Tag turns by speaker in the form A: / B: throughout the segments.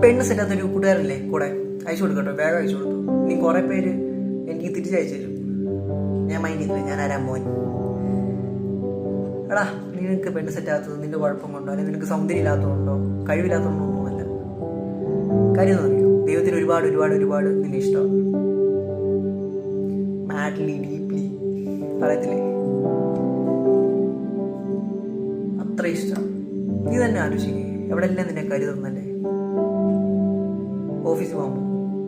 A: പെണ്ണ് സെറ്റാത്തൊരു കൂട്ടുകാരല്ലേ കൂടെ അയച്ചു കൊടുക്കട്ടോ, വേഗം അയച്ചു കൊടുത്തു. ഇനി കുറേ പേര് എനിക്ക് തിരിച്ചയച്ചു തരും. ഞാൻ മൈൻഡ് ചെയ്തില്ല, ഞാൻ ആരാ മോൻ. എടാ, നിനക്ക് പെണ്ണ് സെറ്റാത്തത് നിന്റെ കുഴപ്പം കൊണ്ടോ അല്ലെങ്കിൽ നിനക്ക് സൗന്ദര്യം ഇല്ലാത്തതുകൊണ്ടോ കഴിവില്ലാത്തതുകൊണ്ടോ ഒന്നുമല്ല. കാര്യം എന്ന് പറയൂ, ദൈവത്തിന് ഒരുപാട് ഒരുപാട് ഒരുപാട് നിന്നെ ഇഷ്ടമാണ്. മാഡ്ലി ഡീപ്ലി പറയത്തില്ലേ, അത്ര ഇഷ്ടം. നീ തന്നെ ആലോചിക്കുക, എവിടെയെല്ലാം നിന്നെ കരുതുന്നല്ലേ. ഓഫീസിൽ പോകുമ്പോൾ,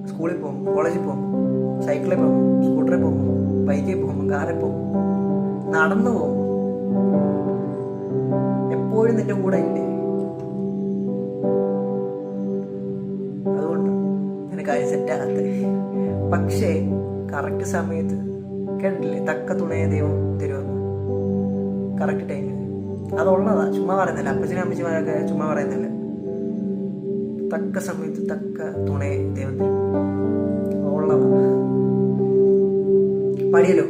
A: സ്കൂളിൽ പോകുമ്പോൾ, കോളേജിൽ പോകുമ്പോൾ, സൈക്കിളിൽ പോകുമ്പോൾ, സ്കൂട്ടറിൽ പോകുമ്പോൾ, ബൈക്കിൽ പോകുമ്പോൾ, കാറിൽ പോകുമ്പോൾ, നടന്നു പോകുമ്പോൾ, എപ്പോഴും നിന്റെ കൂടെ ഇല്ലേ. അതുകൊണ്ട് നിനക്ക് കാര്യം സെറ്റാകത്തെ. പക്ഷേ കറക്റ്റ് സമയത്ത് കേട്ടില്ലേ, തക്ക തുണയെ ദൈവം തരുമെന്ന്. കറക്റ്റ് ടൈമിൽ അതുള്ളതാ, ചുമ്മാ പറയുന്നില്ല. അപ്പച്ചനും അമ്മച്ചിമാരൊക്കെ ചുമ്മാ പറയുന്നില്ല. തക്ക സമയത്ത് തക്ക തുണയെ ദൈവം തരും, ഉള്ളതാ. പഠിയല്ലോ.